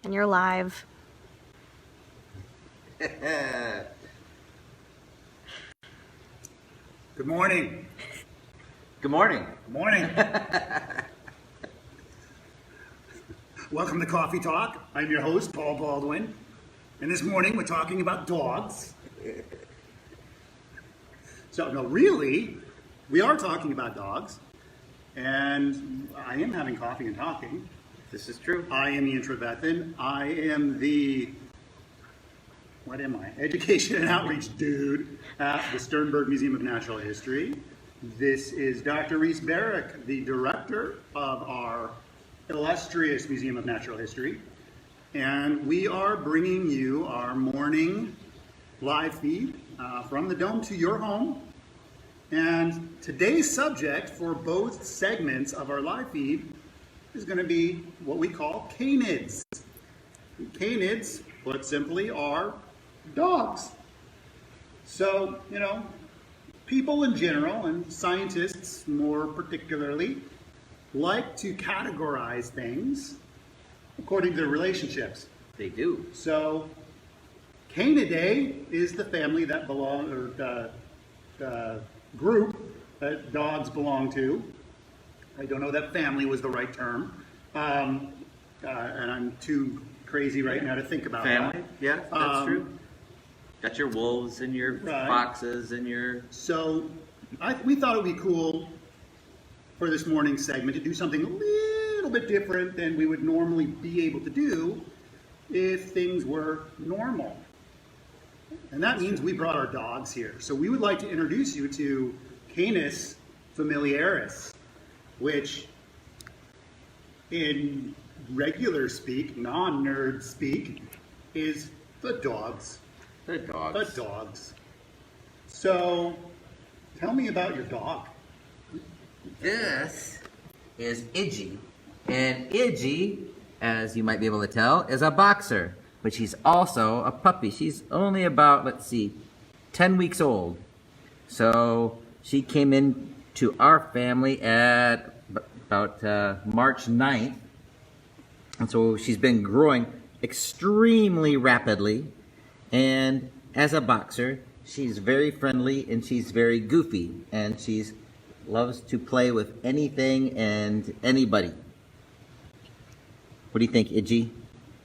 And you're live. Good morning. Good morning. Good morning. Welcome to Coffee Talk. I'm your host, Paul Baldwin. And this morning we're talking about dogs. So, no, really, we are talking about dogs. And I am having coffee and talking. This is true. I am Ian Trevethan. I am the, education and outreach dude at the Sternberg Museum of Natural History. This is Dr. Reese Barrick, the director of our illustrious Museum of Natural History. And we are bringing you our morning live feed from the Dome to your home. And today's subject for both segments of our live feed is going to be what we call canids. Canids, put simply, are dogs. So, people in general, and scientists more particularly, like to categorize things according to their relationships. They do. So, Canidae is the family that group that dogs belong to. I don't know that family was the right term, and I'm too crazy right now to think about Family? that. Yeah, that's true. Got your wolves and your foxes and your... So we thought it would be cool for this morning's segment to do something a little bit different than we would normally be able to do if things were normal. And that means we brought our dogs here. So we would like to introduce you to Canis Familiaris, which in regular speak, non-nerd speak, is the dogs. The dogs. The dogs. So, tell me about your dog. This is Iggy. And Iggy, as you might be able to tell, is a boxer. But she's also a puppy. She's only about, 10 weeks old. So she came in to our family at about March 9th. And so she's been growing extremely rapidly. And as a boxer, she's very friendly and she's very goofy. And she loves to play with anything and anybody. What do you think, Iggy?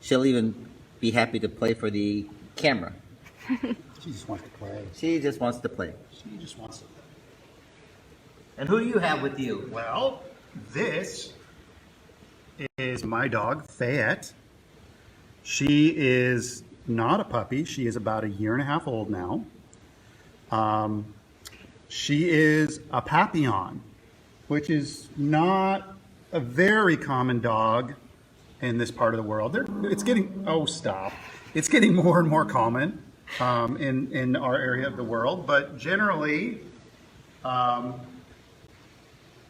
She'll even be happy to play for the camera. She just wants to play. She just wants to play. She just wants to play. And who do you have with you? Well, this is my dog, Fayette. She is not a puppy. She is about 1.5 years old now. She is a Papillon, which is not a very common dog in this part of the world. It's getting more and more common in our area of the world, but generally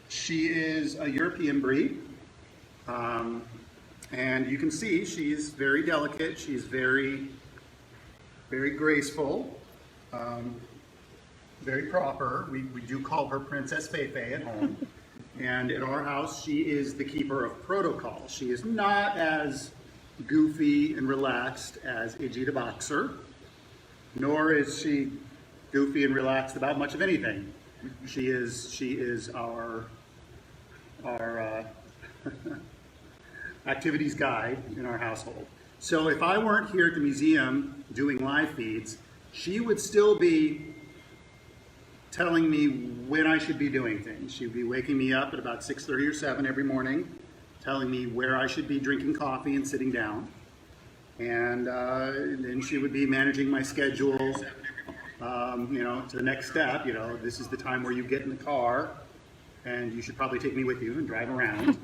she is a European breed, and you can see she's very delicate. She's very, very graceful, very proper. We do call her Princess Feifei at home. And at our house, she is the keeper of protocol. She is not as goofy and relaxed as Iggy the boxer, nor is she goofy and relaxed about much of anything. She is our activities guide in our household. So if I weren't here at the museum doing live feeds, she would still be telling me when I should be doing things. She'd be waking me up at about 6:30 or 7 every morning, telling me where I should be drinking coffee and sitting down. And then she would be managing my schedule, to the next step. This is the time where you get in the car, and you should probably take me with you and drive around.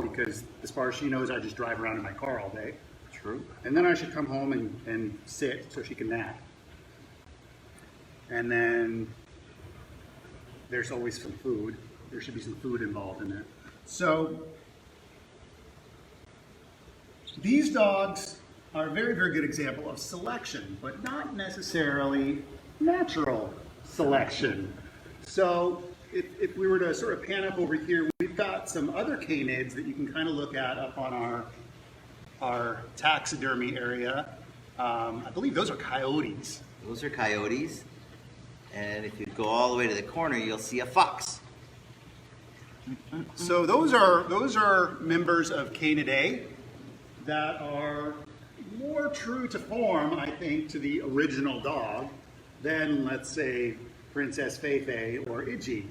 Because as far as she knows, I just drive around in my car all day. True. And then I should come home and sit so she can nap. And then there's always some food. There should be some food involved in it. So these dogs are a very, very good example of selection, but not necessarily natural selection. So if we were to sort of pan up over here, we've got some other canids that you can kind of look at up on our taxidermy area. I believe those are coyotes. Those are coyotes. And if you go all the way to the corner, you'll see a fox. So those are members of Canidae that are more true to form, I think, to the original dog than, let's say, Princess Feifei or Iggy.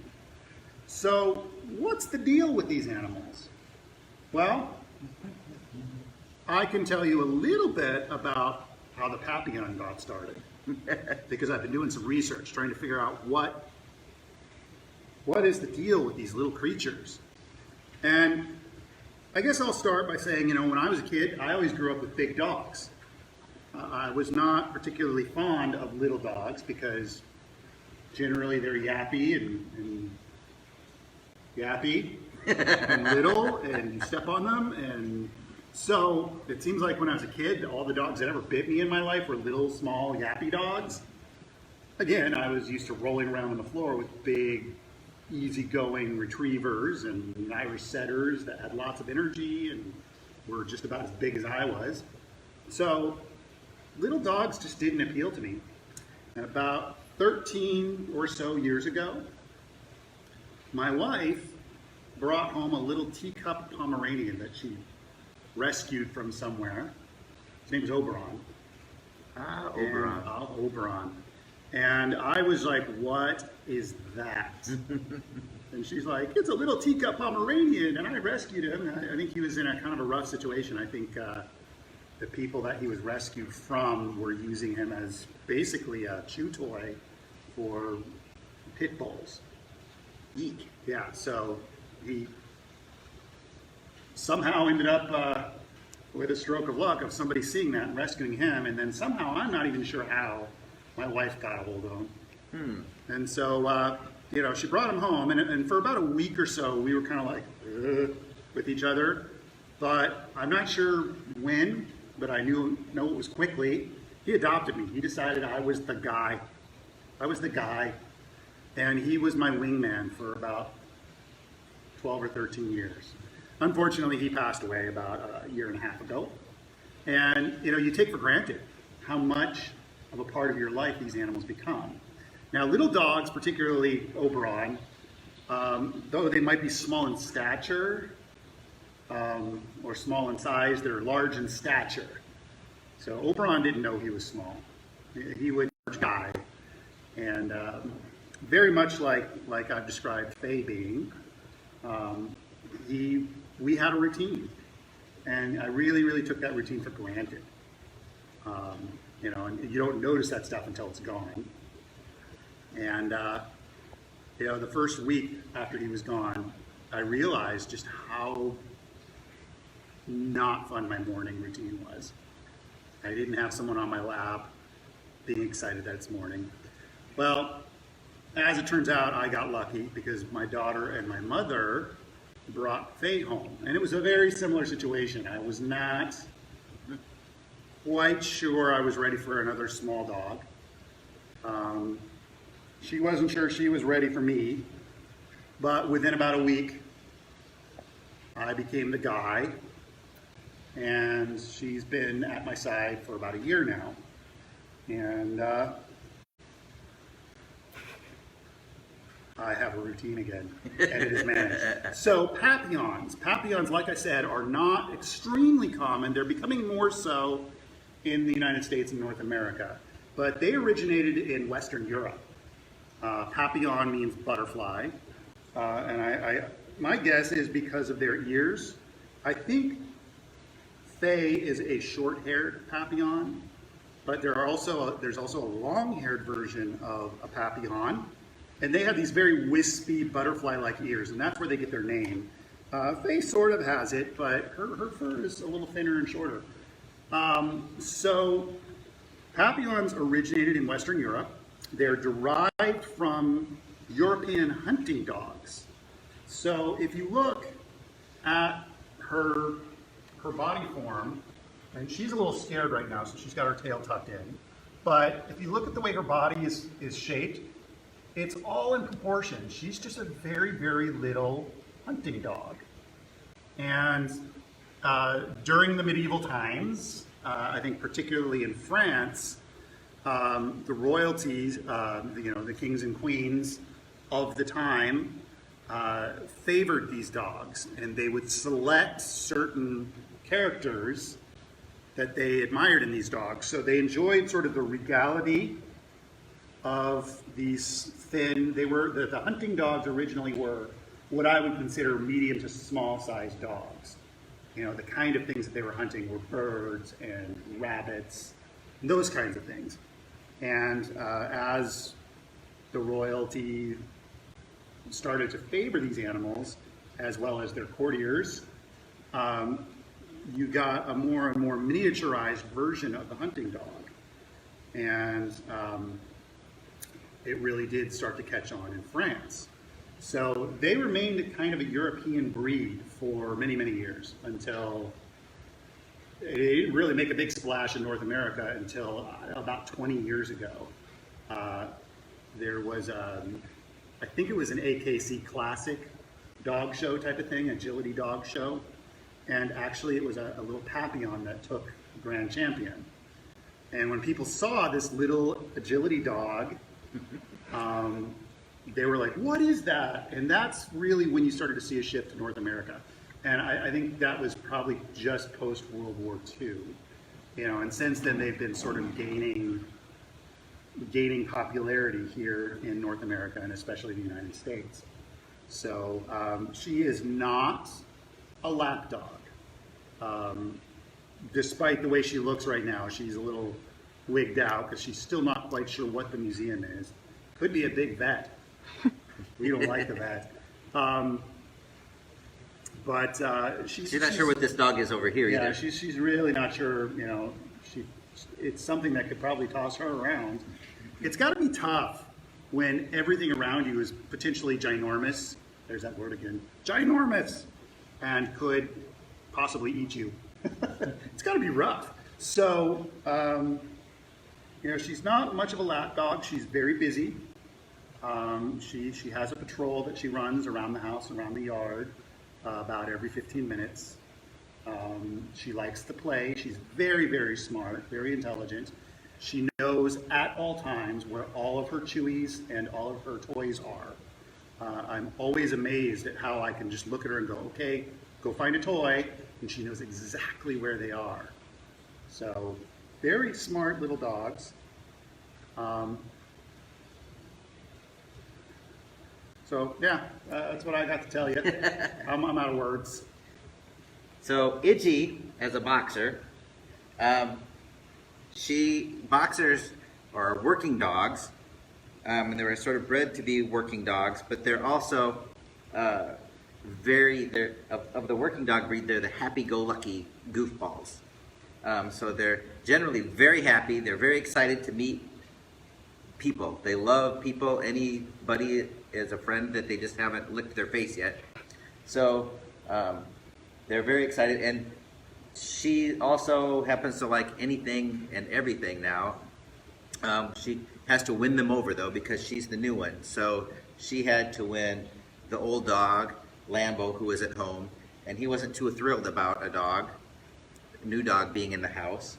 So what's the deal with these animals? Well, I can tell you a little bit about how the Papillon got started because I've been doing some research trying to figure out what is the deal with these little creatures. And I guess I'll start by saying, when I was a kid, I always grew up with big dogs. I was not particularly fond of little dogs because generally they're yappy and yappy and little, and you step on them. And so it seems like when I was a kid, all the dogs that ever bit me in my life were little, small, yappy dogs. Again, I was used to rolling around on the floor with big, easygoing retrievers and Irish setters that had lots of energy and were just about as big as I was. So little dogs just didn't appeal to me. And about 13 or so years ago, my wife brought home a little teacup Pomeranian that she rescued from somewhere. His name is Oberon. Oberon. Oberon. And I was like, what is that? And she's like, it's a little teacup Pomeranian, and I rescued him. I think he was in a kind of a rough situation. I think the people that he was rescued from were using him as basically a chew toy for pit bulls. Eek. Yeah, so he somehow ended up with a stroke of luck of somebody seeing that and rescuing him, and then somehow, I'm not even sure how, my wife got a hold of him. And so, she brought him home, and for about a week or so, we were kind of like, with each other. But I'm not sure when, but I know it was quickly. He adopted me. He decided I was the guy. And he was my wingman for about 12 or 13 years. Unfortunately, he passed away about a year and a half ago. And, you take for granted how much of a part of your life these animals become. Now, little dogs, particularly Oberon, though they might be small in stature or small in size, they're large in stature. So Oberon didn't know he was small. He was a large guy. And very much like I've described Faye being, we had a routine. And I really, really took that routine for granted. And you don't notice that stuff until it's gone. And, the first week after he was gone, I realized just how not fun my morning routine was. I didn't have someone on my lap being excited that it's morning. Well, as it turns out, I got lucky because my daughter and my mother brought Faye home. And it was a very similar situation. I was not quite sure I was ready for another small dog. She wasn't sure she was ready for me, but within about a week, I became the guy, and she's been at my side for about a year now. And I have a routine again, and it is managed. So Papillons, like I said, are not extremely common. They're becoming more so in the United States and North America, but they originated in Western Europe. Papillon means butterfly, and my guess is because of their ears. I think Faye is a short-haired Papillon, but there's also a long-haired version of a Papillon, and they have these very wispy butterfly-like ears, and that's where they get their name. Faye sort of has it, but her fur is a little thinner and shorter. So Papillons originated in Western Europe. They're derived from European hunting dogs. So if you look at her body form, and she's a little scared right now, so she's got her tail tucked in. But if you look at the way her body is shaped, it's all in proportion. She's just a very, very little hunting dog. And During the medieval times, I think particularly in France, the royalties, the kings and queens of the time favored these dogs, and they would select certain characters that they admired in these dogs. So they enjoyed sort of the regality of these thin, the hunting dogs originally were what I would consider medium to small sized dogs. You know, the kind of things that they were hunting were birds and rabbits, and those kinds of things. And as the royalty started to favor these animals, as well as their courtiers, you got a more and more miniaturized version of the hunting dog. And it really did start to catch on in France. So they remained kind of a European breed for many, many years until it didn't really make a big splash in North America until about 20 years ago. There was, I think it was an AKC Classic dog show type of thing, agility dog show. And actually it was a little Papillon that took grand champion. And when people saw this little agility dog, they were like, what is that? And that's really when you started to see a shift to North America. And I think that was probably just post World War II. You know, and since then they've been sort of gaining popularity here in North America and especially the United States. So she is not a lap dog. Despite the way she looks right now, she's a little wigged out because she's still not quite sure what the museum is. Could be a big vet. We don't like the vet. But she's not sure what this dog is over here yeah, either. she's really not sure. You know, it's something that could probably toss her around. It's got to be tough when everything around you is potentially ginormous. There's that word again, ginormous, and could possibly eat you. It's got to be rough. So, you know, she's not much of a lap dog. She's very busy. She has a patrol that she runs around the house, around the yard, about every 15 minutes. She likes to play. She's very, very smart, very intelligent. She knows at all times where all of her chewies and all of her toys are. I'm always amazed at how I can just look at her and go, okay, go find a toy, and she knows exactly where they are. So, very smart little dogs. So, yeah, that's what I got to tell you. I'm out of words. So Iggy, as a boxer, boxers are working dogs, and they were sort of bred to be working dogs, but they're also of the working dog breed, they're the happy-go-lucky goofballs. So they're generally very happy. They're very excited to meet people. They love people. Anybody is a friend that they just haven't licked their face yet. So they're very excited. And she also happens to like anything and everything now. She has to win them over, though, because she's the new one. So she had to win the old dog, Lambo, who was at home. And he wasn't too thrilled about a new dog being in the house.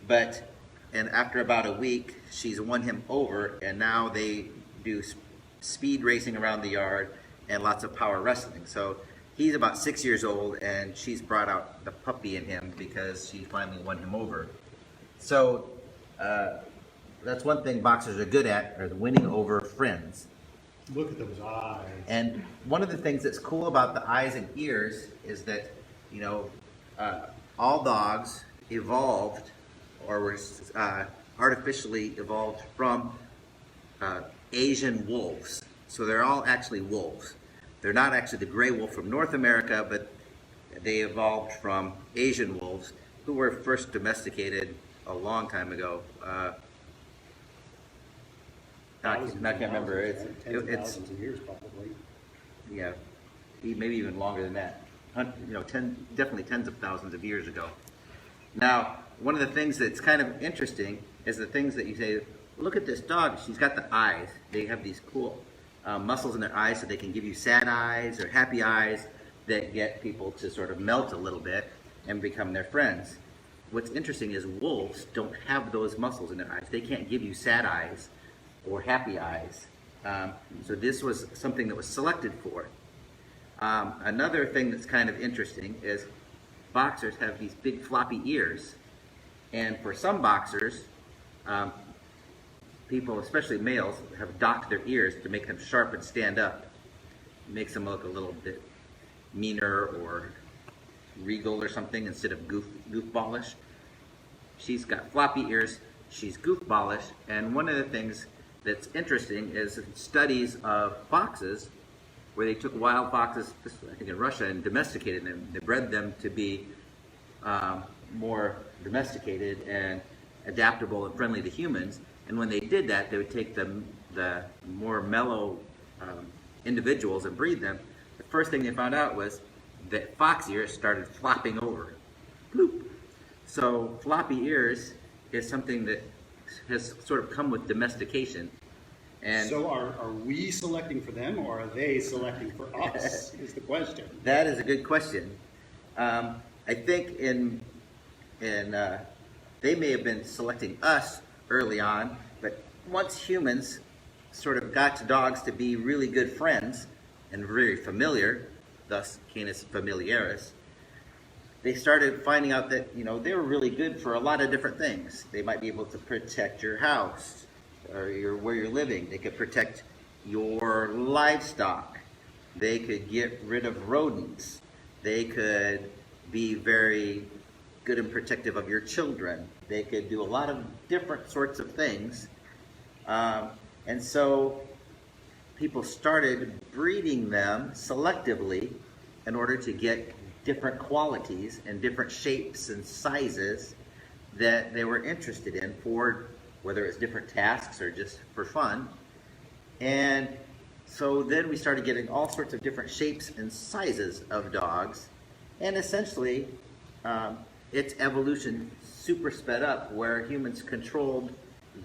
And after about a week, she's won him over, and now they do speed racing around the yard and lots of power wrestling. So he's about 6 years old, and she's brought out the puppy in him because she finally won him over. So that's one thing boxers are good at, are winning over friends. Look at those eyes. And one of the things that's cool about the eyes and ears is that, all dogs evolved or were artificially evolved from Asian wolves. So they're all actually wolves. They're not actually the gray wolf from North America, but they evolved from Asian wolves who were first domesticated a long time ago. I can't remember. It's thousands of years probably. Yeah, maybe even longer than that. Definitely tens of thousands of years ago. Now, one of the things that's kind of interesting is the things that you say, look at this dog, she's got the eyes. They have these cool muscles in their eyes so they can give you sad eyes or happy eyes that get people to sort of melt a little bit. and become their friends. What's interesting is wolves don't have those muscles in their eyes. They can't give you sad eyes or happy eyes. So this was something that was selected for. Another thing that's kind of interesting is boxers have these big floppy ears. And for some boxers, people, especially males, have docked their ears to make them sharp and stand up. It makes them look a little bit meaner or regal or something instead of goofballish. She's got floppy ears, she's goofballish, and one of the things that's interesting is studies of foxes where they took wild foxes, I think in Russia, and domesticated them. They bred them to be more domesticated and adaptable and friendly to humans. And when they did that, they would take the more mellow individuals and breed them. The first thing they found out was that fox ears started flopping over. Bloop. So floppy ears is something that has sort of come with domestication. And so are we selecting for them, or are they selecting for us, is the question. that is a good question. I think they may have been selecting us early on, but once humans sort of got dogs to be really good friends and very familiar, thus Canis Familiaris, they started finding out that, you know, they were really good for a lot of different things. They might be able to protect your house or where you're living. They could protect your livestock. They could get rid of rodents. They could be very good and protective of your children. They could do a lot of different sorts of things. And so people started breeding them selectively in order to get different qualities and different shapes and sizes that they were interested in for whether it's different tasks or just for fun. And so then we started getting all sorts of different shapes and sizes of dogs, and essentially its evolution super sped up where humans controlled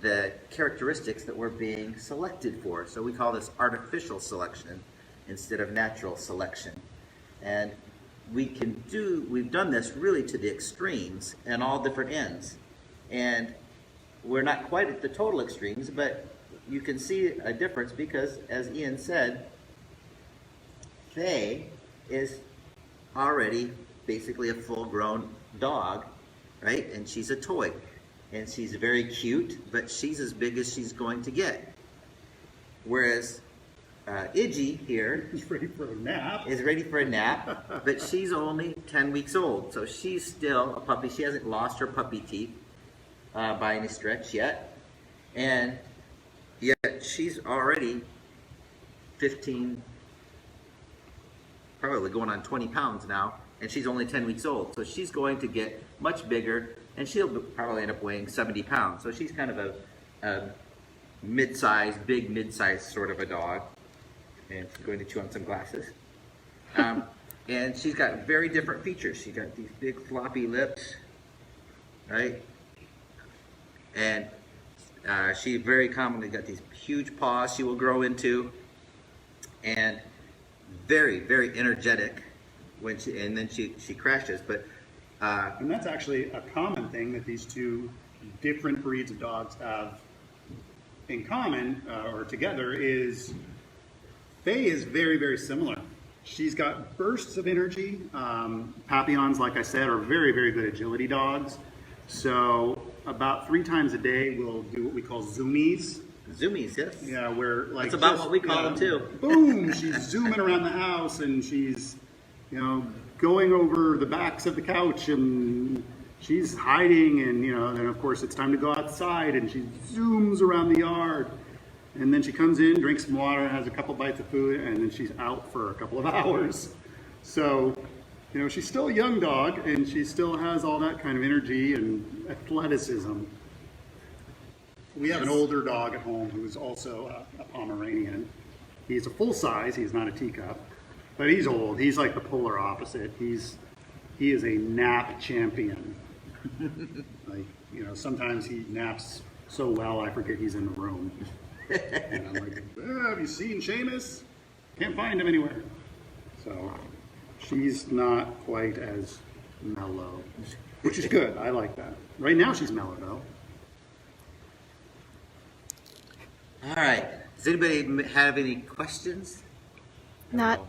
the characteristics that were being selected for. So we call this artificial selection instead of natural selection. And we've done this really to the extremes and all different ends. And we're not quite at the total extremes, but you can see a difference because, as Ian said, Faye is already basically a full-grown dog, right? And she's a toy. And she's very cute, but she's as big as she's going to get. Whereas Iggy here He's ready for a nap. is ready for a nap, but she's only 10 weeks old. So she's still a puppy. She hasn't lost her puppy teeth by any stretch yet. And yet she's already 15, probably going on 20 pounds now, and she's only 10 weeks old. So she's going to get much bigger, and she'll probably end up weighing 70 pounds. So she's kind of a mid-sized, big mid-sized sort of a dog. And she's going to chew on some glasses. And she's got very different features. She's got these big floppy lips, right? And she very commonly got these huge paws she will grow into, and very, very energetic when she crashes. But And that's actually a common thing that these two different breeds of dogs have in common, or together, is Faye is very, very similar. She's got bursts of energy. Papillons, like I said, are very, very good agility dogs. So about 3 times a day, we'll do what we call zoomies. Zoomies, yes. Yeah, where like That's about just, what we call yeah, them too. Boom! She's zooming around the house, and she's, you know, going over the backs of the couch, and she's hiding, and you know, then of course it's time to go outside, and she zooms around the yard, and then she comes in, drinks some water, has a couple bites of food, and then she's out for a couple of hours. So, you know, she's still a young dog, and she still has all that kind of energy and athleticism. We have an older dog at home who's also a Pomeranian. He's a full size, he's not a teacup, but he's old. He's like the polar opposite. He is a nap champion. Like, you know, sometimes he naps so well I forget he's in the room. And I'm like, have you seen Seamus? Can't find him anywhere. So she's not quite as mellow, which is good. I like that. Right now she's mellow though. All right. Does anybody have any questions? Not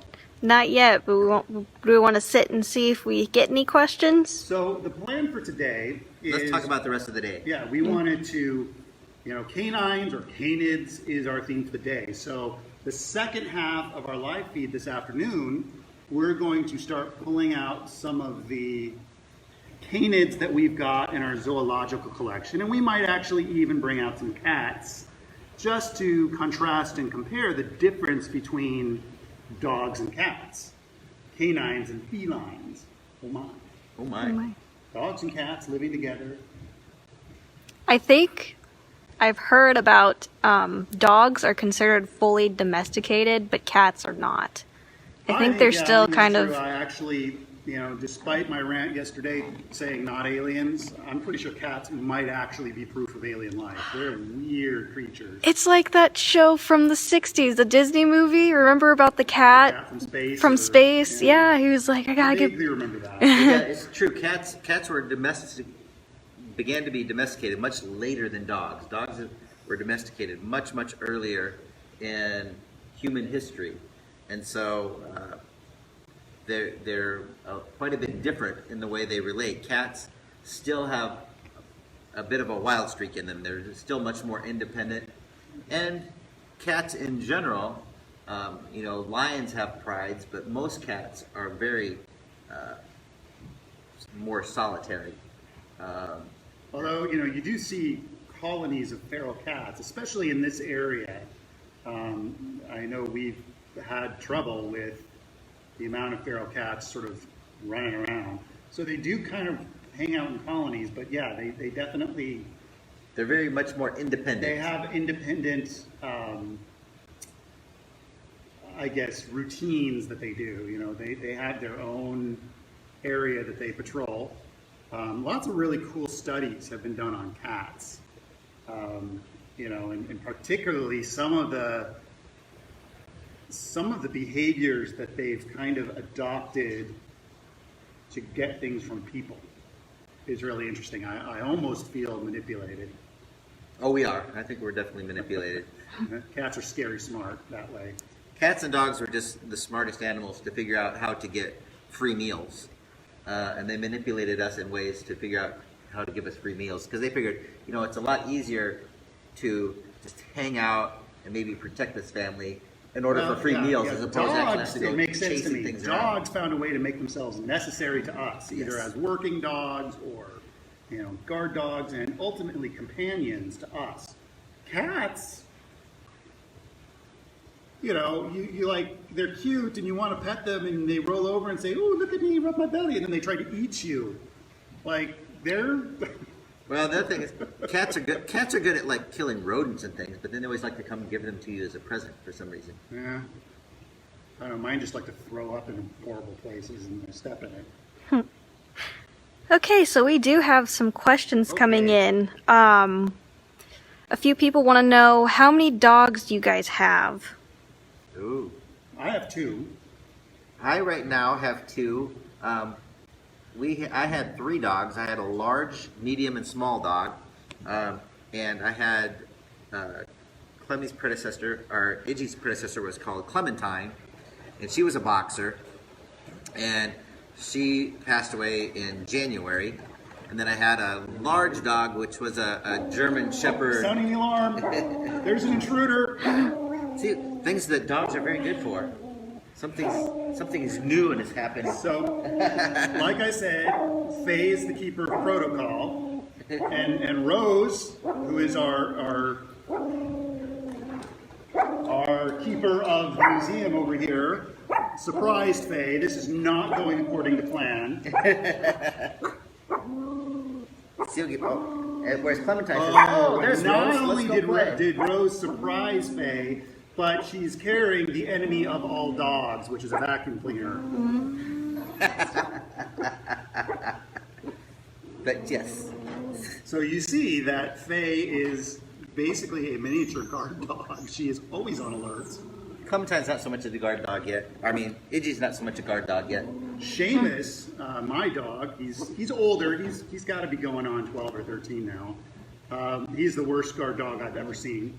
yet, but do we want to sit and see if we get any questions? So the plan for today is... Let's talk about the rest of the day. Yeah, we wanted to, canines or canids is our theme for the day. So the second half of our live feed this afternoon, we're going to start pulling out some of the canids that we've got in our zoological collection. And we might actually even bring out some cats just to contrast and compare the difference between dogs and cats, canines and felines. Oh my. Oh my. Oh my. Dogs and cats living together. I think I've heard about dogs are considered fully domesticated, but cats are not. I think they're still kind of... I actually, despite my rant yesterday saying not aliens, I'm pretty sure cats might actually be proof of alien life. They're weird creatures. It's like that show from the 60s, the Disney movie. Remember about the cat? Cat from space. From space, yeah. He was like, I gotta I get... vaguely remember that. Yeah, it's true. Cats were began to be domesticated much later than dogs. Dogs were domesticated much, much earlier in human history. And so they're quite a bit different in the way they relate. Cats still have a bit of a wild streak in them. They're still much more independent. And cats in general, lions have prides, but most cats are very more solitary. Although, you do see colonies of feral cats, especially in this area. I know we've had trouble with the amount of feral cats sort of running around. So they do kind of hang out in colonies, but yeah, they definitely... They're very much more independent. They have independent, routines that they do. They have their own area that they patrol. Lots of really cool studies have been done on cats. And particularly some of the behaviors that they've kind of adopted to get things from people is really interesting. I almost feel manipulated. Oh, we are. I think we're definitely manipulated. Cats are scary smart that way. Cats and dogs were just the smartest animals to figure out how to get free meals. And they manipulated us in ways to figure out how to give us free meals. Because they figured, it's a lot easier to just hang out and maybe protect this family in order for free meals as opposed to actually have to go it makes sense to chasing me. things around. Dogs found a way to make themselves necessary to us, either Yes. as working dogs or, guard dogs, and ultimately companions to us. Cats, you like, they're cute and you want to pet them and they roll over and say, "Oh, look at me, rub my belly," and then they try to eat you. Like, they're... Well, the other thing is, cats are good. Cats are good at like killing rodents and things, but then they always like to come and give them to you as a present for some reason. Yeah. I don't know, mine just like to throw up in horrible places and step in it. Okay, so we do have some questions coming in. A few people want to know, how many dogs do you guys have? Ooh. I have two. I right now have two. I had 3 dogs. I had a large, medium, and small dog, and I had Clemmy's predecessor, or Iggy's predecessor, was called Clementine, and she was a boxer, and she passed away in January. And then I had a large dog, which was a German Shepherd. Sounding the alarm. There's an intruder. See, things that dogs are very good for. Something's new and it's happening. So, like I said, Faye is the keeper of protocol, and Rose, who is our keeper of the museum over here, surprised Faye. This is not going according to plan. Whereas Clementine says, there's Not Rose, only let's go play. did Rose surprise Faye, but she's carrying the enemy of all dogs, which is a vacuum cleaner. But yes. So you see that Faye is basically a miniature guard dog. She is always on alert. Clementine's not so much a guard dog yet. I mean, Iggy's not so much a guard dog yet. Seamus, my dog, he's older. He's got to be going on 12 or 13 now. He's the worst guard dog I've ever seen.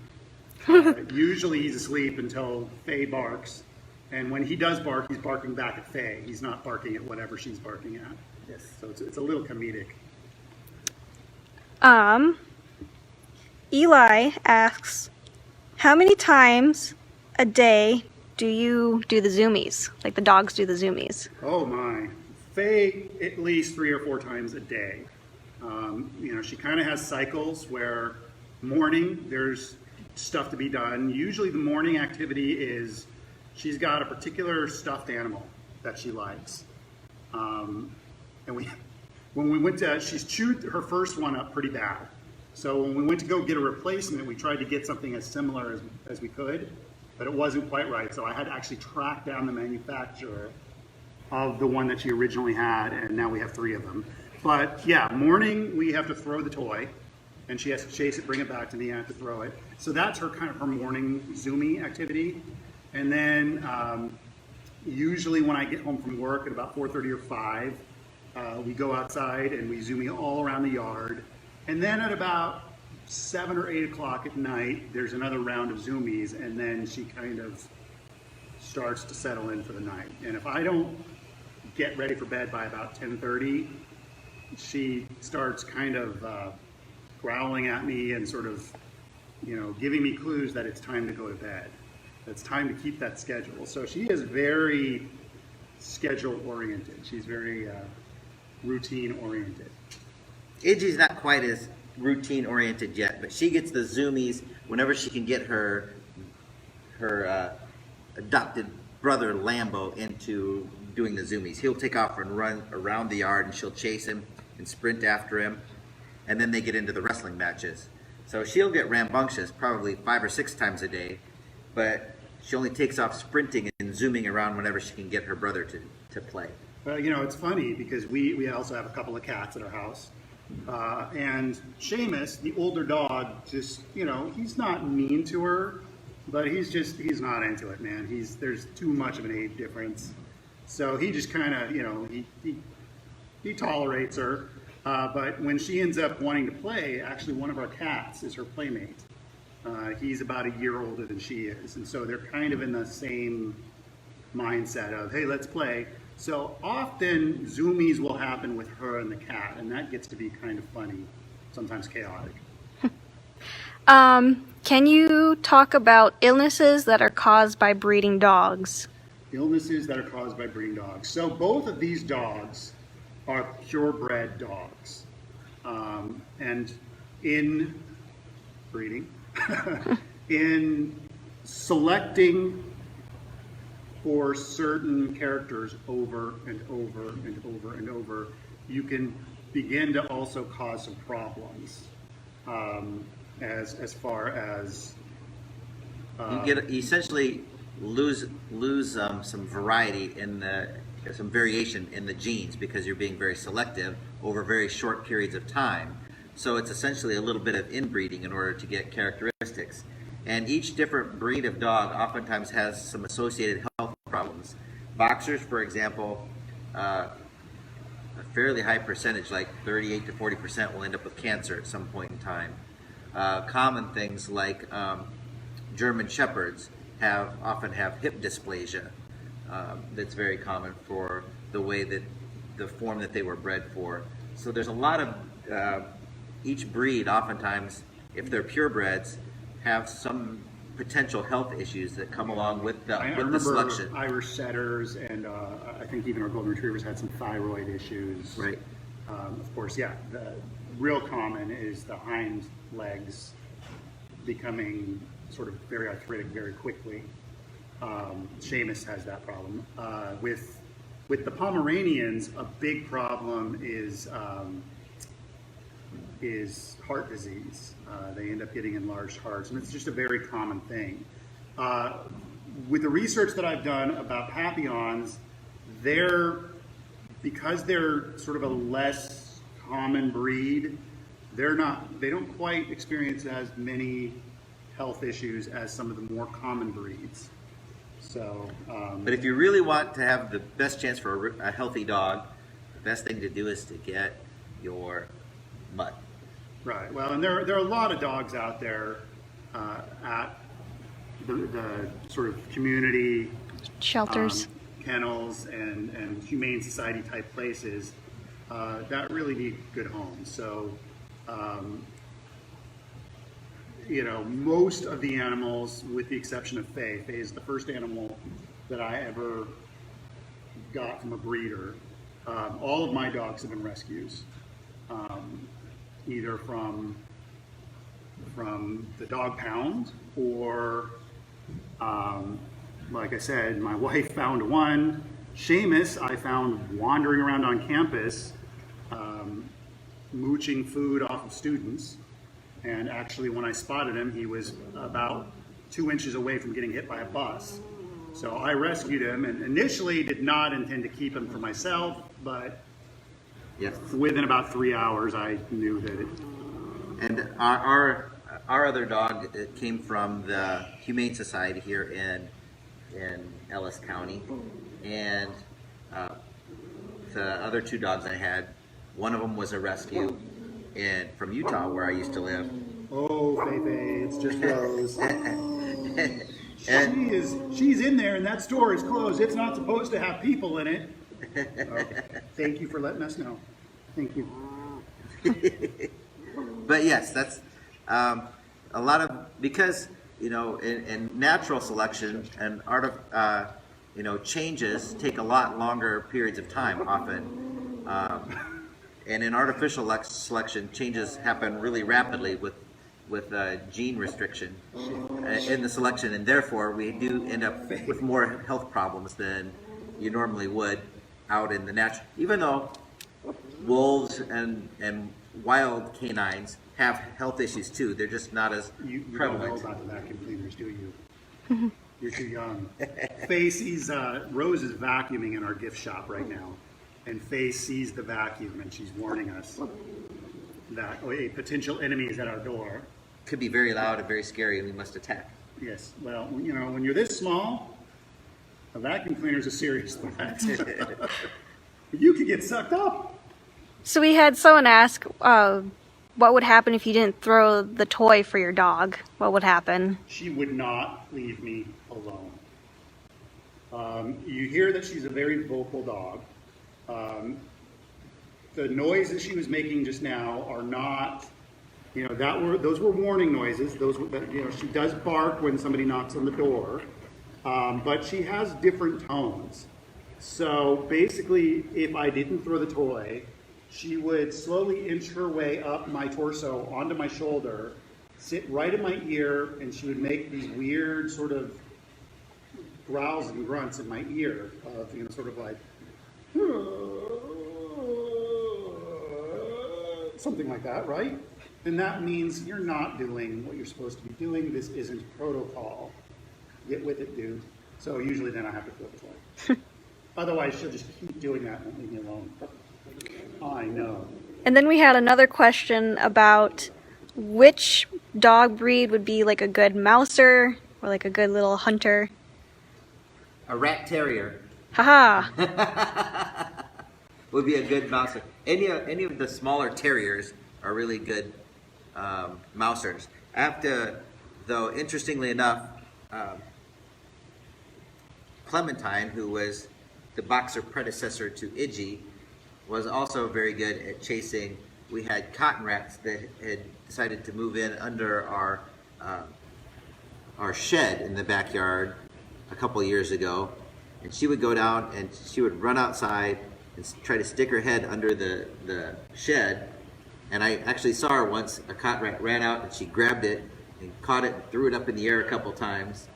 Usually he's asleep until Faye barks. And when he does bark, he's barking back at Faye. He's not barking at whatever she's barking at. Yes. So it's a little comedic. Eli asks, how many times a day do you do the zoomies? Like the dogs do the zoomies? Oh my. Faye at least 3 or 4 times a day. She kind of has cycles where morning there's stuff to be done. Usually the morning activity is she's got a particular stuffed animal that she likes. And when we went to, she's chewed her first one up pretty bad. So when we went to go get a replacement, we tried to get something as similar as we could, but it wasn't quite right. So I had to actually track down the manufacturer of the one that she originally had, and now we have 3 of them. But yeah, morning we have to throw the toy, and she has to chase it, bring it back to me, and I have to throw it. So that's her kind of her morning zoomie activity. And then usually when I get home from work at about 4:30 or 5, we go outside and we zoomie all around the yard. And then at about 7 or 8 o'clock at night, there's another round of zoomies, and then she kind of starts to settle in for the night. And if I don't get ready for bed by about 10:30, she starts kind of growling at me and sort of, giving me clues that it's time to go to bed. It's time to keep that schedule. So she is very schedule oriented. She's very routine oriented. Iggy's not quite as routine oriented yet, but she gets the zoomies whenever she can get her adopted brother Lambo into doing the zoomies. He'll take off and run around the yard, and she'll chase him and sprint after him, and then they get into the wrestling matches. So she'll get rambunctious probably 5 or 6 times a day, but she only takes off sprinting and zooming around whenever she can get her brother to play. Well, it's funny because we also have a couple of cats at our house. And Seamus, the older dog, just, he's not mean to her, but he's not into it, man. There's too much of an age difference. So he just kind of, he tolerates her. But when she ends up wanting to play, actually one of our cats is her playmate. He's about a year older than she is. And so they're kind of in the same mindset of, hey, let's play. So often zoomies will happen with her and the cat, and that gets to be kind of funny, sometimes chaotic. Can you talk about illnesses that are caused by breeding dogs? Illnesses that are caused by breeding dogs. So both of these dogs are purebred dogs. And in breeding, in selecting for certain characters over and over and over and over, you can begin to also cause some problems. As far as You essentially lose some variety some variation in the genes because you're being very selective over very short periods of time. So it's essentially a little bit of inbreeding in order to get characteristics. And each different breed of dog oftentimes has some associated health problems. Boxers, for example, a fairly high percentage, like 38 to 40%, will end up with cancer at some point in time. Common things like German Shepherds often have hip dysplasia. That's very common for the form that they were bred for. So there's a lot of each breed. Oftentimes, if they're purebreds, have some potential health issues that come along with the selection. Irish setters and I think even our golden retrievers had some thyroid issues. Right. Of course, yeah. The real common is the hind legs becoming sort of very arthritic very quickly. Seamus has that problem. With the Pomeranians, a big problem is heart disease. They end up getting enlarged hearts, and it's just a very common thing. With the research that I've done about Papillons, because they're sort of a less common breed, they don't quite experience as many health issues as some of the more common breeds. So, but if you really want to have the best chance for a healthy dog, best thing to do is to get your mutt. Right. Well, and there are a lot of dogs out there at the sort of community Shelters. kennels and humane society type places that really need good homes. So, most of the animals, with the exception of Faye is the first animal that I ever got from a breeder. All of my dogs have been rescues, either from the dog pound or, like I said, my wife found one. Seamus, I found wandering around on campus, mooching food off of students. And actually, when I spotted him, he was about 2 inches away from getting hit by a bus. So I rescued him, and initially did not intend to keep him for myself, but Yes. within about 3 hours, I knew that it. And our other dog, it came from the Humane Society here in Ellis County, and the other 2 dogs I had, one of them was a rescue from Utah, where I used to live. Oh, Faye, it's just Rose. And She's in there, and that store is closed. It's not supposed to have people in it. Thank you for letting us know. Thank you. but yes, that's a lot of, because in natural selection and changes take a lot longer periods of time often, and in artificial selection, changes happen really rapidly with gene restriction in the selection, and therefore we do end up with more health problems than you normally would out in the natural. Even though wolves and wild canines have health issues too, they're just not as You don't know prevalent. about the vacuum cleaners, do you? You're too young. Faye sees Rose is vacuuming in our gift shop right now, and Faye sees the vacuum, and she's warning us that a potential enemy is at our door. Could be very loud and very scary, and we must attack. Yes. Well, when you're this small, a vacuum cleaner is a serious threat. You could get sucked up. So we had someone ask, what would happen if you didn't throw the toy for your dog? What would happen? She would not leave me alone. You hear that she's a very vocal dog. The noise that she was making just now are not, those were warning noises. Those were, she does bark when somebody knocks on the door, but she has different tones. So basically, if I didn't throw the toy, she would slowly inch her way up my torso onto my shoulder, sit right in my ear, and she would make these weird sort of growls and grunts in my ear of, sort of like, something like that, right? And that means you're not doing what you're supposed to be doing. This isn't protocol. Get with it, dude. So usually then I have to throw the toy. Otherwise, she'll just keep doing that and leave me alone. I know. And then we had another question about which dog breed would be like a good mouser or like a good little hunter. A rat terrier Haha. would be a good mouser. Any of the smaller terriers are really good mousers. I have to, though, interestingly enough, Clementine, who was the boxer predecessor to Iggy, was also very good at chasing. We had cotton rats that had decided to move in under our shed in the backyard a couple of years ago, and she would go down and she would run outside and try to stick her head under the shed. And I actually saw her once. A cotton rat ran out and she grabbed it and caught it and threw it up in the air a couple times,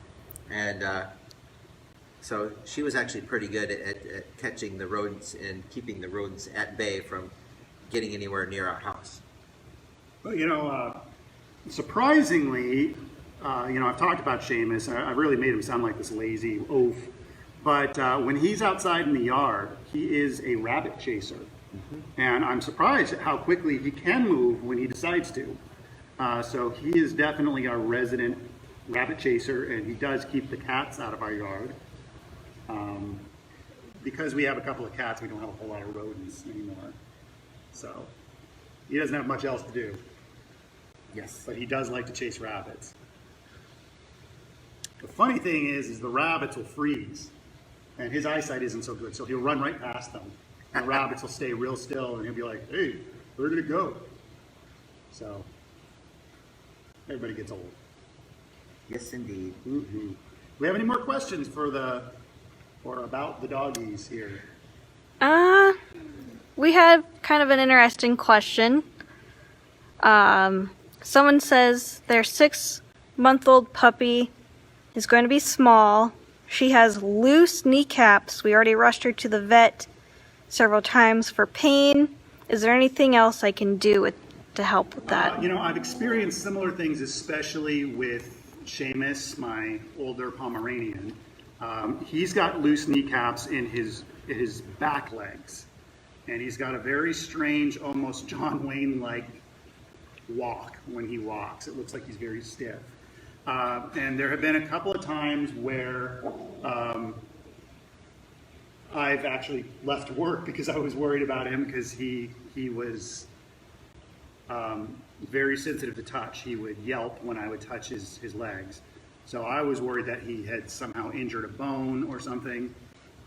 and so she was actually pretty good at catching the rodents and keeping the rodents at bay from getting anywhere near our house. Well, surprisingly, I've talked about Seamus. I've really made him sound like this lazy oaf. But when he's outside in the yard, he is a rabbit chaser. Mm-hmm. And I'm surprised at how quickly he can move when he decides to. So he is definitely our resident rabbit chaser, and he does keep the cats out of our yard. because we have a couple of cats, we don't have a whole lot of rodents anymore. So he doesn't have much else to do. Yes. But he does like to chase rabbits. The funny thing is the rabbits will freeze, and his eyesight isn't so good, so he'll run right past them. And the rabbits will stay real still, and he'll be like, "Hey, where did it go?" So everybody gets old. Yes, indeed. Mm-hmm. Do we have any more questions about the doggies here? We had kind of an interesting question. Someone says their 6-month-old puppy is going to be small. She has loose kneecaps. We already rushed her to the vet several times for pain. Is there anything else I can do to help with that? I've experienced similar things, especially with Seamus, my older Pomeranian. He's got loose kneecaps in his back legs, and he's got a very strange, almost John Wayne-like walk when he walks. It looks like he's very stiff. And there have been a couple of times where I've actually left work because I was worried about him, because he was very sensitive to touch. He would yelp when I would touch his legs. So I was worried that he had somehow injured a bone or something.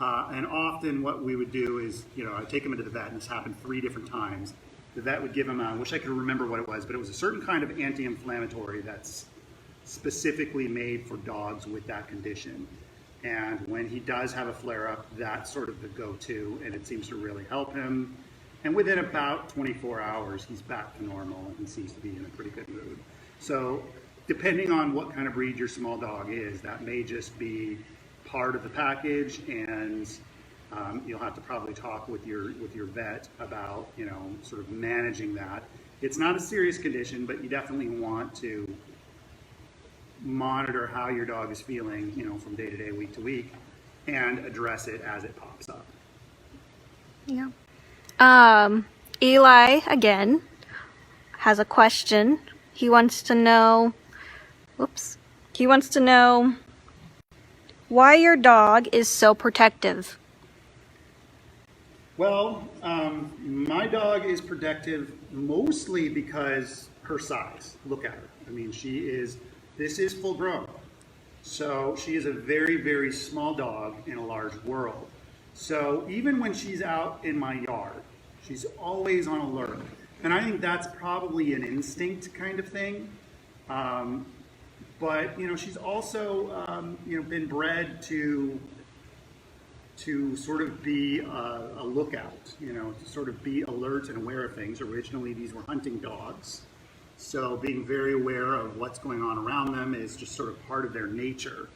And often what we would do is, I'd take him into the vet, and this happened 3 different times. The vet would give him I wish I could remember what it was, but it was a certain kind of anti-inflammatory that's specifically made for dogs with that condition. And when he does have a flare-up, that's sort of the go-to, and it seems to really help him. And within about 24 hours, he's back to normal, and he seems to be in a pretty good mood. So depending on what kind of breed your small dog is, that may just be part of the package, and you'll have to probably talk with your vet about, sort of managing that. It's not a serious condition, but you definitely want to monitor how your dog is feeling, from day to day, week to week, and address it as it pops up. Yeah. Eli, again, has a question. He wants to know why your dog is so protective. Well, my dog is protective mostly because her size. Look at her. I mean, this is full grown. So she is a very, very small dog in a large world. So even when she's out in my yard, she's always on alert. And I think that's probably an instinct kind of thing. But, she's also, been bred to sort of be a lookout, to sort of be alert and aware of things. Originally, these were hunting dogs. So being very aware of what's going on around them is just sort of part of their nature.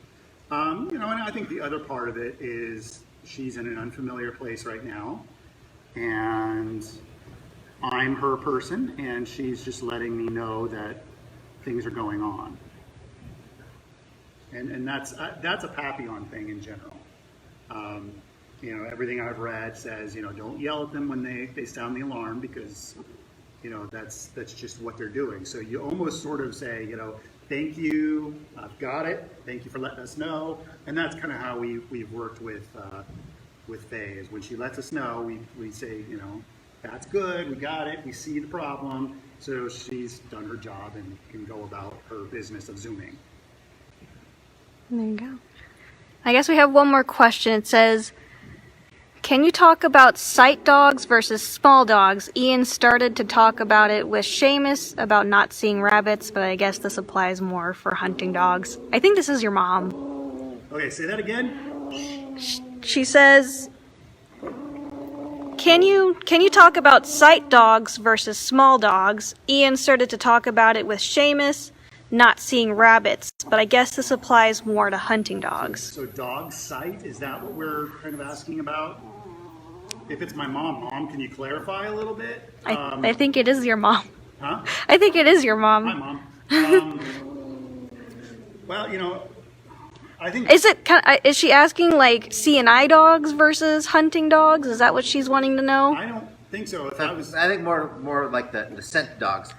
And I think the other part of it is she's in an unfamiliar place right now, and I'm her person, and she's just letting me know that things are going on. And that's a Papillon thing in general. Everything I've read says, don't yell at them when they sound the alarm, because that's just what they're doing. So you almost sort of say, thank you, I've got it, thank you for letting us know. And that's kind of how we've worked with Faye, is when she lets us know, we say, that's good, we got it, we see the problem. So she's done her job and can go about her business of zooming. There you go. I guess we have one more question. It says, can you talk about sight dogs versus small dogs? Ian started to talk about it with Seamus about not seeing rabbits, but I guess this applies more for hunting dogs. I think this is your mom. Okay, say that again. She says, can you talk about sight dogs versus small dogs? Ian started to talk about it with Seamus, not seeing rabbits, but I guess this applies more to hunting dogs. So dog sight, is that what we're kind of asking about? If it's my mom, can you clarify a little bit? I think it is your mom. Huh? I think it is your mom. Hi, Mom. Well, I think... Is she asking like C&I dogs versus hunting dogs? Is that what she's wanting to know? I don't think so. I think more like the scent dogs.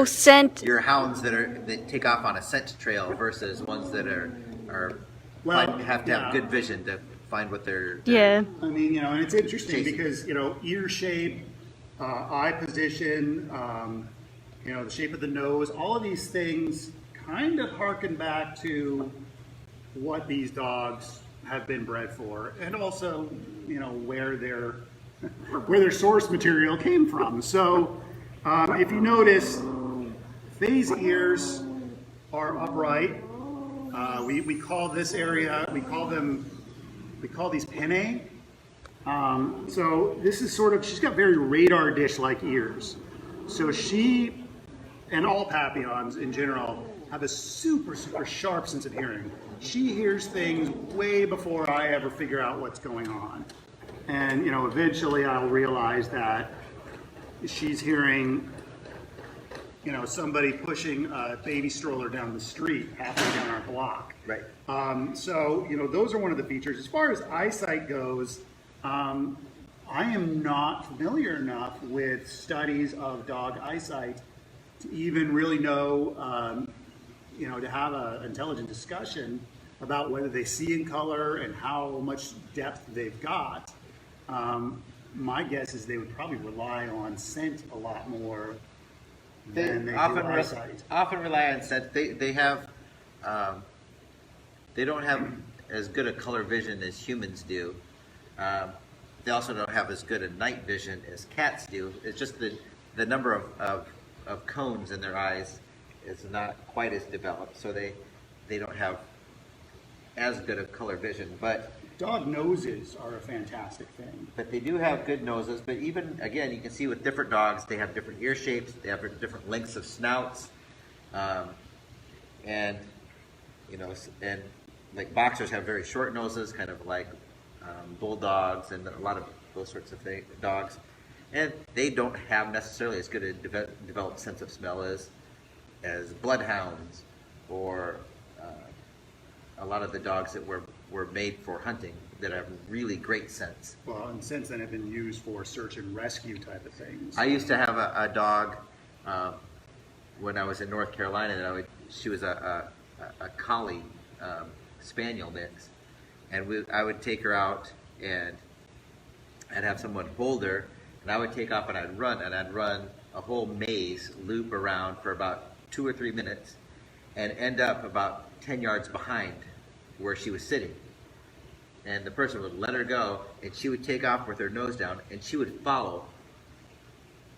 Scent. Your hounds that take off on a scent trail versus ones that have to have good vision to find what they're Yeah. I mean, and it's interesting Chasing. because, ear shape, eye position, the shape of the nose, all of these things kind of harken back to what these dogs have been bred for, and also, where their source material came from. So, if you notice, Faye's ears are upright. We call this area, we call these pinnae. So this is she's got very radar dish-like ears. So she, and all Papillons in general, have a super, super sharp sense of hearing. She hears things way before I ever figure out what's going on. And, eventually I'll realize that she's hearing, somebody pushing a baby stroller down the street, halfway down our block. Right. So, those are one of the features. As far as eyesight goes, I am not familiar enough with studies of dog eyesight to even really know, to have an intelligent discussion about whether they see in color and how much depth they've got. My guess is they would probably rely on scent a lot more than they do eyesight. often rely on scent. They have they don't have as good a color vision as humans do. They also don't have as good a night vision as cats do. It's just the number of cones in their eyes is not quite as developed, so they don't have as good a color vision. But Dog noses are a fantastic thing. they do have good noses. But even, again, you can see with different dogs, they have different ear shapes, they have different lengths of snouts, and like boxers have very short noses, kind of like bulldogs and a lot of those sorts of dogs, and they don't have necessarily as good a developed sense of smell as bloodhounds or a lot of the dogs that were made for hunting that have really great sense. Well, and since then have been used for search and rescue type of things. I used to have a dog when I was in North Carolina. She was a collie spaniel mix, and I would take her out and I'd have someone hold her, and I would take off and I'd run a whole maze loop around for about 2 or 3 minutes, and end up about 10 yards behind where she was sitting. And the person would let her go, and she would take off with her nose down, and she would follow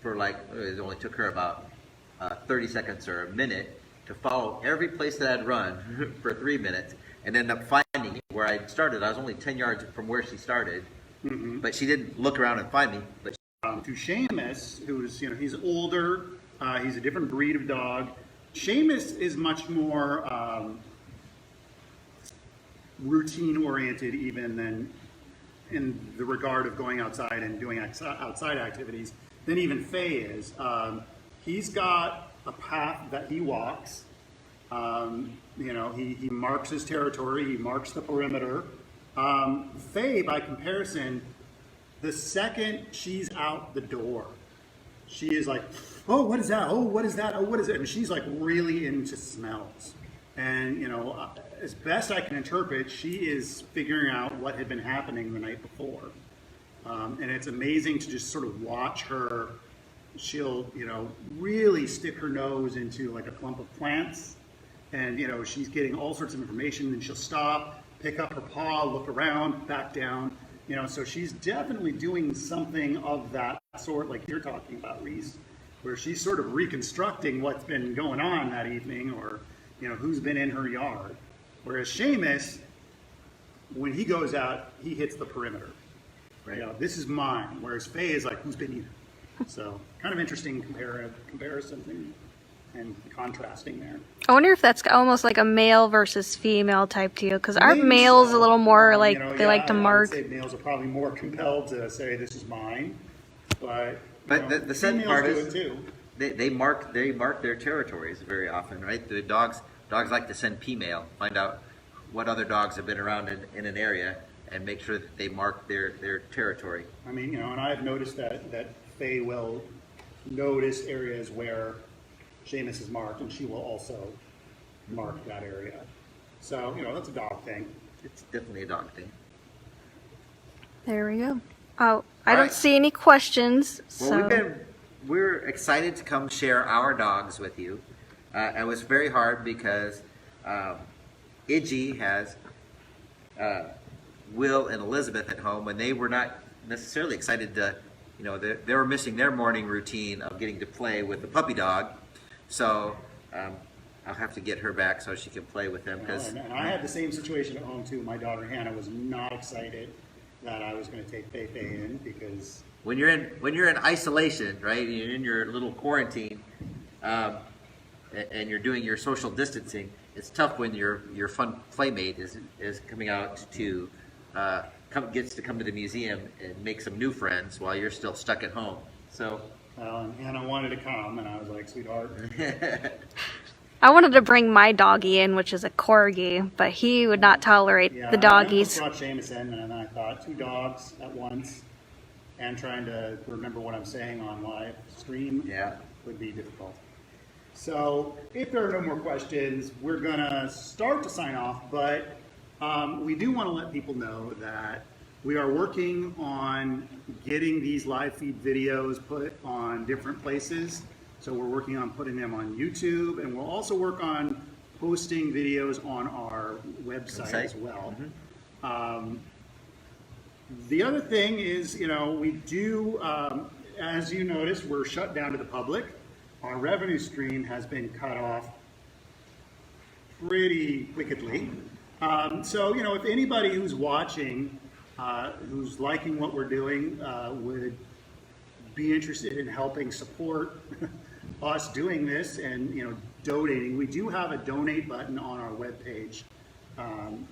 for it only took her about 30 seconds or a minute to follow every place that I'd run for 3 minutes, and end up finding me where I'd started. I was only 10 yards from where she started, but she didn't look around and find me. But To Seamus, who's, he's older, he's a different breed of dog. Seamus is much more routine-oriented even than in the regard of going outside and doing outside activities than even Faye is. He's got a path that he walks. He marks his territory, he marks the perimeter. Faye, by comparison, the second she's out the door, she is like, oh, what is that? Oh, what is that? Oh, what is it? And she's like really into smells. And, as best I can interpret, she is figuring out what had been happening the night before. And it's amazing to just sort of watch her. She'll, really stick her nose into like a clump of plants. And, she's getting all sorts of information. And she'll stop, pick up her paw, look around, back down. So she's definitely doing something of that sort, like you're talking about, Reese, where she's sort of reconstructing what's been going on that evening, or, who's been in her yard. Whereas Seamus, when he goes out, he hits the perimeter. Right. This is mine. Whereas Faye is like, who's been here? So kind of interesting comparison and contrasting there. I wonder if that's almost like a male versus female type deal, because our Maybe males so. a little more like they Yeah, like to I would mark. say males are probably more compelled to say this is mine, but the scent females part do is it too. they mark their territories very often, right? The dogs like to send P-mail, find out what other dogs have been around in an area, and make sure that they mark their territory. I mean, and I've noticed that Faye will notice areas where Seamus is marked, and she will also mark that area. So, that's a dog thing. It's definitely a dog thing. There we go. Oh, I All don't right. see any questions. Well, So we're excited to come share our dogs with you. It was very hard because Iggy has Will and Elizabeth at home, and they were not necessarily excited to, they were missing their morning routine of getting to play with the puppy dog. So I'll have to get her back so she can play with them. And I had the same situation at home too. My daughter Hannah was not excited that I was going to take Fei in because when you're in isolation, right? You're in your little quarantine, and you're doing your social distancing. It's tough when your fun playmate is coming out to gets to come to the museum and make some new friends while you're still stuck at home. So. Well, and Hannah wanted to come, and I was like, sweetheart. I wanted to bring my doggy in, which is a corgi, but he would not tolerate the doggies. I almost brought Jameson, and I thought 2 dogs at once, and trying to remember what I'm saying on live stream would be difficult. So, if there are no more questions, we're gonna start to sign off, but we do want to let people know that we are working on getting these live feed videos put on different places. So we're working on putting them on YouTube, and we'll also work on posting videos on our website as well. The other thing is, we do, as you noticed, we're shut down to the public. Our revenue stream has been cut off pretty wickedly. So, if anybody who's watching, who's liking what we're doing, would be interested in helping support us doing this and donating, we do have a donate button on our webpage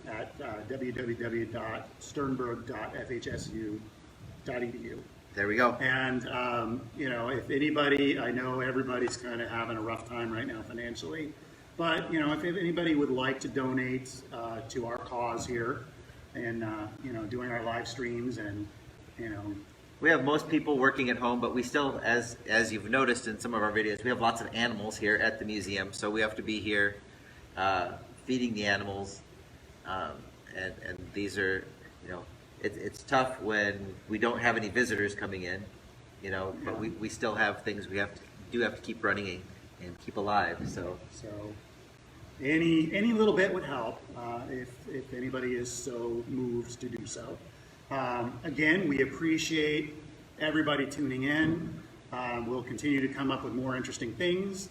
at www.sternberg.fhsu.edu. There we go. And if anybody, I know everybody's kind of having a rough time right now financially, but if anybody would like to donate to our cause here and doing our live streams and we have most people working at home, but we still, as you've noticed in some of our videos, we have lots of animals here at the museum, so we have to be here feeding the animals, and these are, it's tough when we don't have any visitors coming in, but we still have things we have to keep running and keep alive. So any little bit would help if anybody is so moved to do so. Again, we appreciate everybody tuning in. We'll continue to come up with more interesting things.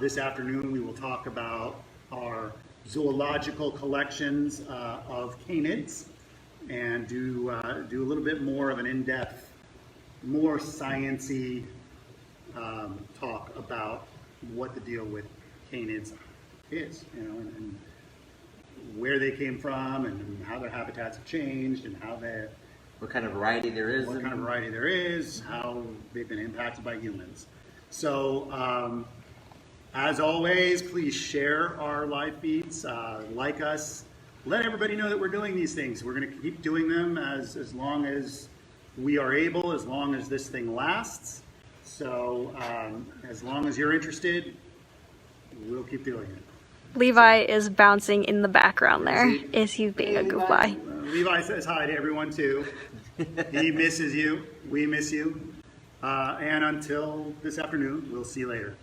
This afternoon we will talk about our zoological collections of canids and do a little bit more of an in-depth, more science-y talk about what the deal with canids is, and where they came from and how their habitats have changed and what kind of variety there is. How they've been impacted by humans. So, as always, please share our live feeds, like us, let everybody know that we're doing these things. We're going to keep doing them as long as we are able, as long as this thing lasts. So, as long as you're interested, we'll keep doing it. Levi is bouncing in the background there. Is he being a goofball? Levi says hi to everyone too. He misses you. We miss you. And until this afternoon, we'll see you later.